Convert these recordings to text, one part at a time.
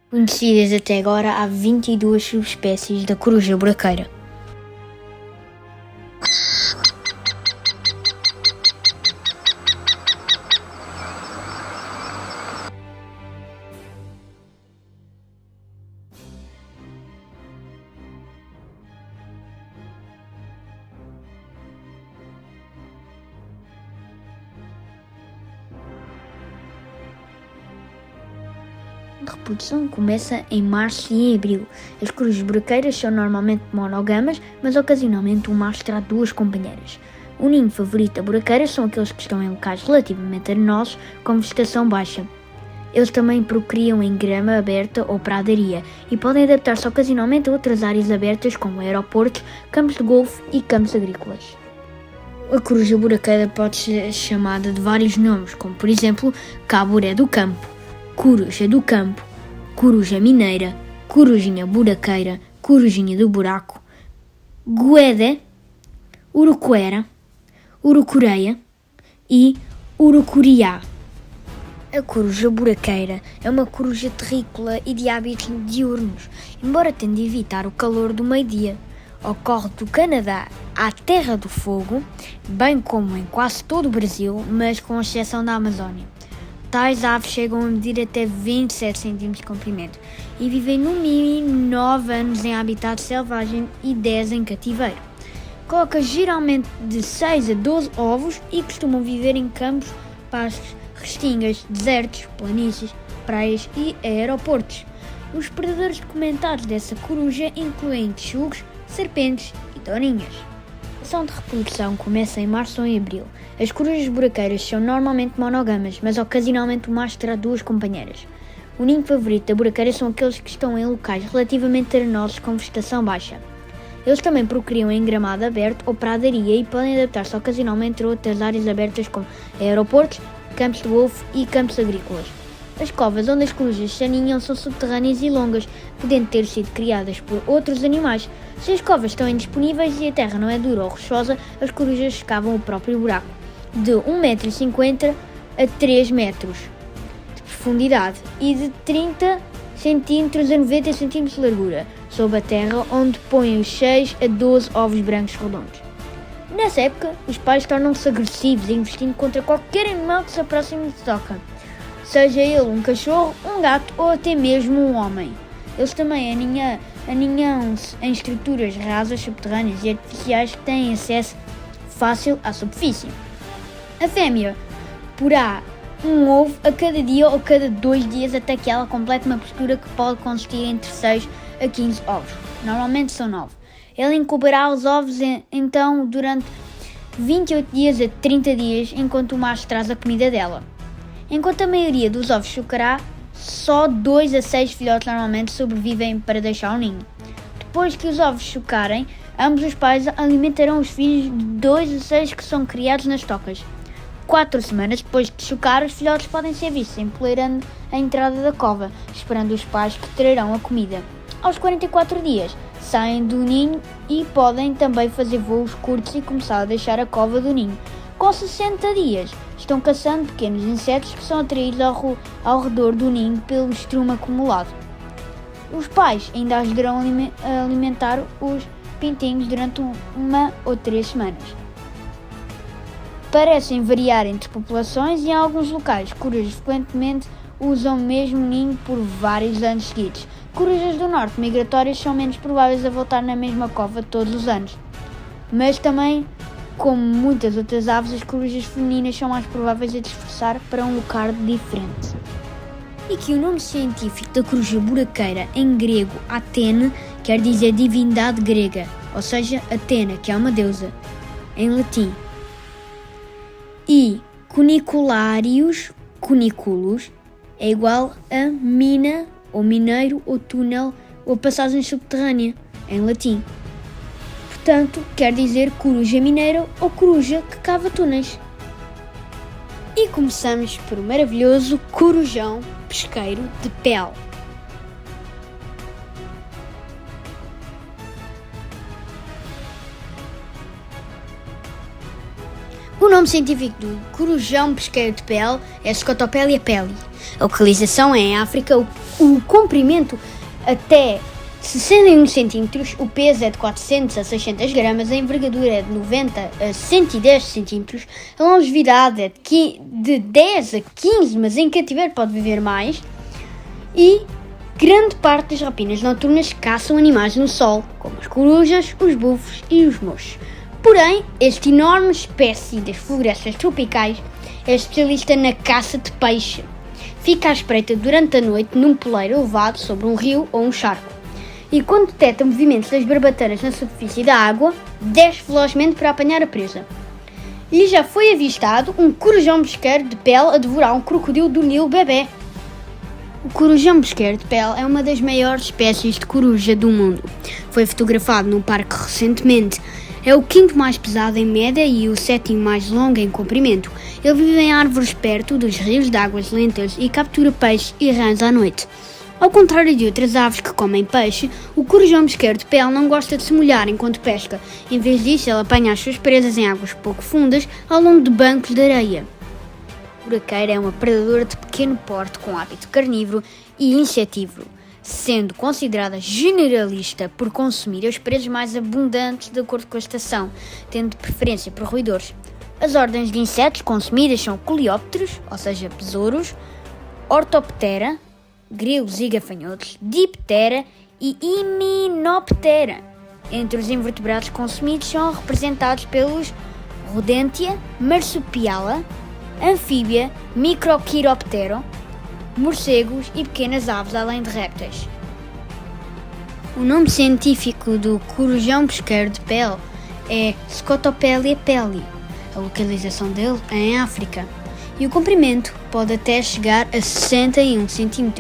Conhecidas até agora, há 22 subespécies da coruja buraqueira. A reprodução começa em março e em abril. As corujas buraqueiras são normalmente monogamas, mas ocasionalmente um macho terá duas companheiras. O ninho favorito da buraqueira são aqueles que estão em locais relativamente arenosos, com vegetação baixa. Eles também procriam em grama aberta ou pradaria e podem adaptar-se ocasionalmente a outras áreas abertas como aeroportos, campos de golfe e campos agrícolas. A coruja buraqueira pode ser chamada de vários nomes, como por exemplo caburé do campo, coruja do campo, coruja mineira, corujinha buraqueira, corujinha do buraco, goédé, urucuera, urucureia e urucuriá. A coruja buraqueira é uma coruja terrícola e de hábitos diurnos, embora tende a evitar o calor do meio-dia. Ocorre do Canadá à Terra do Fogo, bem como em quase todo o Brasil, mas com exceção da Amazónia. Tais aves chegam a medir até 27 cm de comprimento e vivem no mínimo 9 anos em habitat selvagem e 10 em cativeiro. Coloca geralmente de 6 a 12 ovos e costumam viver em campos, pastos, restingas, desertos, planícies, praias e aeroportos. Os predadores documentados dessa coruja incluem texugos, serpentes e tourinhas. A fase de reprodução começa em março ou em abril. As corujas buraqueiras são normalmente monogamas, mas ocasionalmente o macho terá duas companheiras. O ninho favorito da buraqueira são aqueles que estão em locais relativamente arenosos com vegetação baixa. Eles também procriam em gramado aberto ou pradaria e podem adaptar-se ocasionalmente a outras áreas abertas como aeroportos, campos de golfe e campos agrícolas. As covas onde as corujas se aninham são subterrâneas e longas, podendo ter sido criadas por outros animais. Se as covas estão indisponíveis e a terra não é dura ou rochosa, as corujas escavam o próprio buraco, de 1,50 m a 3 metros de profundidade e de 30 cm a 90 cm de largura, sob a terra, onde põem os 6 a 12 ovos brancos redondos. Nessa época, os pais tornam-se agressivos, investindo contra qualquer animal que se aproxime de toca, seja ele um cachorro, um gato ou até mesmo um homem. Eles também aninham-se em estruturas rasas, subterrâneas e artificiais que têm acesso fácil à superfície. A fêmea porá um ovo a cada dia ou cada 2 dias até que ela complete uma postura que pode consistir entre 6 a 15 ovos. Normalmente são 9. Ela incubará os ovos então durante 28 dias a 30 dias, enquanto o macho traz a comida dela. Enquanto a maioria dos ovos chocará, só 2 a 6 filhotes normalmente sobrevivem para deixar o ninho. Depois que os ovos chocarem, ambos os pais alimentarão os filhos de 2 a 6 que são criados nas tocas. 4 semanas depois de chocar, os filhotes podem ser vistos empoleirando a entrada da cova, esperando os pais que trarão a comida. Aos 44 dias, saem do ninho e podem também fazer voos curtos e começar a deixar a cova do ninho. Com 60 dias, estão caçando pequenos insetos que são atraídos ao redor do ninho pelo estrume acumulado. Os pais ainda ajudarão a alimentar os pintinhos durante 1 ou 3 semanas. Parecem variar entre populações e em alguns locais, corujas frequentemente usam o mesmo ninho por vários anos seguidos. Corujas do norte migratórias são menos prováveis a voltar na mesma cova todos os anos. Mas também, como muitas outras aves, as corujas femininas são mais prováveis a dispersar para um lugar diferente. E que o nome científico da coruja buraqueira, em grego Atene, quer dizer divindade grega, ou seja, Atena, que é uma deusa, em latim. E cunicularius, cuniculus, é igual a mina, ou mineiro, ou túnel, ou passagem subterrânea, em latim. Portanto, quer dizer coruja mineira ou coruja que cava túneis. E começamos por um maravilhoso corujão pesqueiro de pele. O nome científico do corujão pesqueiro de pele é Scotopelia pelli. A localização é em África, o comprimento até 61 cm, o peso é de 400 a 600 gramas, a envergadura é de 90 a 110 cm, a longevidade é de 10 a 15, mas em cativeiro pode viver mais, e grande parte das rapinas noturnas caçam animais no sol, como as corujas, os búfalos e os mochos. Porém, esta enorme espécie das florestas tropicais é especialista na caça de peixe. Fica à espreita durante a noite num poleiro elevado sobre um rio ou um charco. E quando detecta movimentos das barbatanas na superfície da água, desce velozmente para apanhar a presa. E já foi avistado um corujão pesqueiro de pele a devorar um crocodilo do Nilo bebê. O corujão pesqueiro de pele é uma das maiores espécies de coruja do mundo. Foi fotografado num parque recentemente. É o quinto mais pesado em média e o sétimo mais longo em comprimento. Ele vive em árvores perto dos rios de águas lentas e captura peixes e rãs à noite. Ao contrário de outras aves que comem peixe, o corujão pesqueiro de pele não gosta de se molhar enquanto pesca. Em vez disso, ele apanha as suas presas em águas pouco fundas ao longo de bancos de areia. A buraqueira é uma predadora de pequeno porte com hábito carnívoro e insetívoro, sendo considerada generalista por consumir as presas mais abundantes de acordo com a estação, tendo preferência por roedores. As ordens de insetos consumidas são coleópteros, ou seja, besouros, ortoptera, grilos e gafanhotos, diptera e himenoptera. Entre os invertebrados consumidos são representados pelos rodentia, marsupiala, anfíbia, microquiroptero, morcegos e pequenas aves, além de répteis. O nome científico do corujão pesqueiro de pele é Scotopelia pelli. A localização dele é em África. E o comprimento pode até chegar a 61 cm.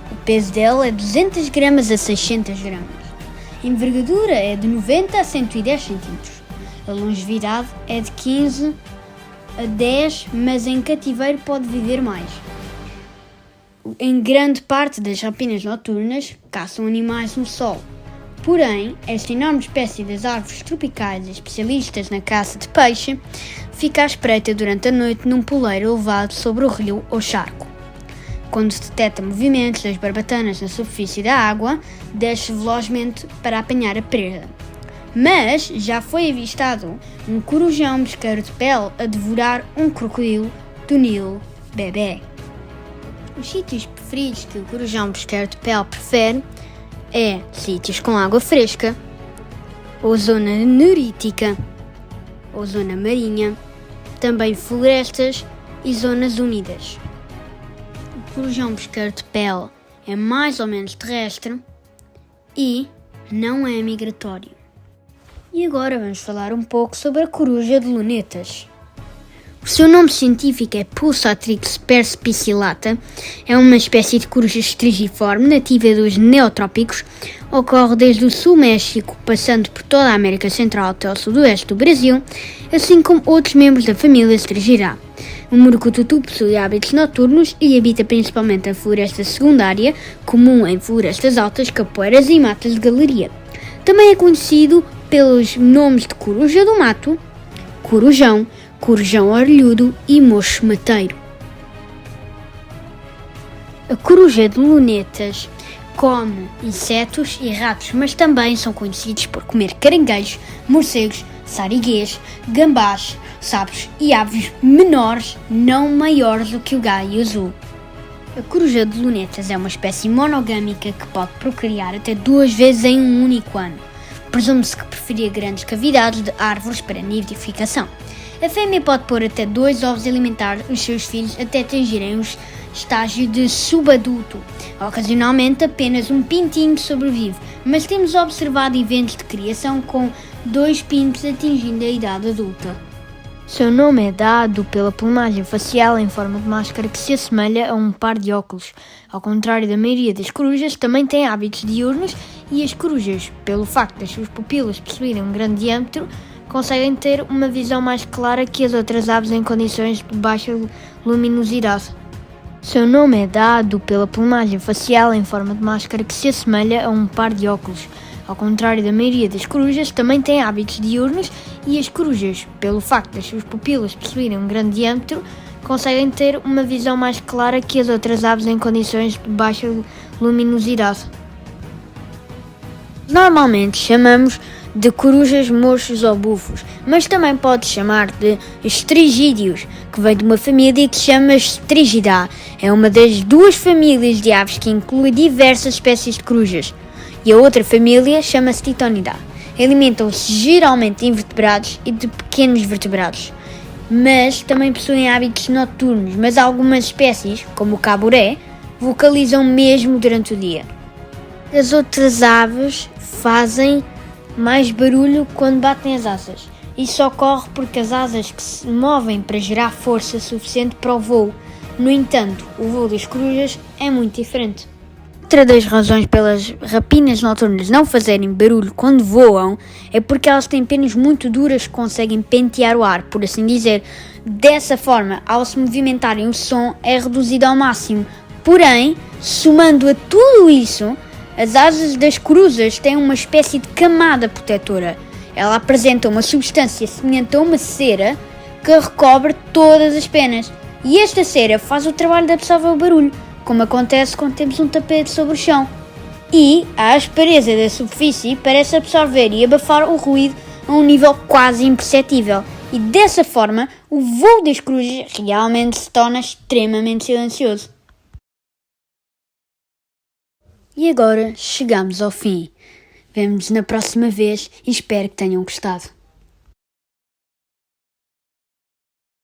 O peso dele é 200 gramas a 600 gramas. A envergadura é de 90 a 110 cm. A longevidade é de 15 a 10, mas em cativeiro pode viver mais. Em grande parte das rapinas noturnas, caçam animais no sol. Porém, esta enorme espécie das árvores tropicais especialistas na caça de peixe fica à espreita durante a noite num poleiro elevado sobre o rio ou charco. Quando detecta movimentos das barbatanas na superfície da água, desce velozmente para apanhar a presa. Mas já foi avistado um corujão pesqueiro de pele a devorar um crocodilo do Nilo bebê. Os sítios preferidos que o corujão pesqueiro de pele prefere é sítios com água fresca, ou zona nerítica, ou zona marinha, também florestas e zonas úmidas. O corujão pesqueiro de pele é mais ou menos terrestre e não é migratório. E agora vamos falar um pouco sobre a coruja de lunetas. O seu nome científico é Pulsatrix perspicillata. É uma espécie de coruja estrigiforme nativa dos neotrópicos. Ocorre desde o sul México, passando por toda a América Central até o sudoeste do Brasil, assim como outros membros da família Strigirá. O murucututu possui hábitos noturnos e habita principalmente a floresta secundária, comum em florestas altas, capoeiras e matas de galeria. Também é conhecido pelos nomes de coruja do mato, corujão, corujão orelhudo e mocho mateiro. A coruja de lunetas come insetos e ratos, mas também são conhecidos por comer caranguejos, morcegos, sariguês, gambás, sapos e aves menores, não maiores do que o gaio azul. A coruja de lunetas é uma espécie monogâmica que pode procriar até 2 vezes em um único ano. Presume-se que preferia grandes cavidades de árvores para nidificação. A fêmea pode pôr até 2 ovos e alimentar os seus filhos até atingirem o estágio de subadulto. Ocasionalmente, apenas um pintinho sobrevive, mas temos observado eventos de criação com 2 pintos atingindo a idade adulta. Seu nome é dado pela plumagem facial em forma de máscara que se assemelha a um par de óculos. Ao contrário da maioria das corujas, também têm hábitos diurnos e as corujas, pelo facto das suas pupilas possuírem um grande diâmetro, conseguem ter uma visão mais clara que as outras aves em condições de baixa luminosidade. Seu nome é dado pela plumagem facial em forma de máscara que se assemelha a um par de óculos. Ao contrário da maioria das corujas, também têm hábitos diurnos e as corujas, pelo facto das suas pupilas possuírem um grande diâmetro, conseguem ter uma visão mais clara que as outras aves em condições de baixa luminosidade. Normalmente chamamos de corujas mochos ou bufos, mas também pode chamar de estrigídeos, que vem de uma família que se chama Strigidae. É uma das duas famílias de aves que inclui diversas espécies de corujas. E a outra família chama-se Titonidae. Alimentam-se geralmente de invertebrados e de pequenos vertebrados, mas também possuem hábitos noturnos, mas algumas espécies, como o caburé, vocalizam mesmo durante o dia. As outras aves fazem mais barulho quando batem as asas. Isso ocorre porque as asas que se movem para gerar força suficiente para o voo. No entanto, o voo das corujas é muito diferente. Outra das razões pelas rapinas noturnas não fazerem barulho quando voam é porque elas têm penas muito duras que conseguem pentear o ar, por assim dizer. Dessa forma, ao se movimentarem, o som é reduzido ao máximo. Porém, somando a tudo isso, as asas das corujas têm uma espécie de camada protetora. Ela apresenta uma substância semelhante a uma cera que recobre todas as penas. E esta cera faz o trabalho de absorver o barulho, como acontece quando temos um tapete sobre o chão. E a aspereza da superfície parece absorver e abafar o ruído a um nível quase imperceptível. E dessa forma, o voo das corujas realmente se torna extremamente silencioso. E agora chegamos ao fim. Vemo-nos na próxima vez e espero que tenham gostado.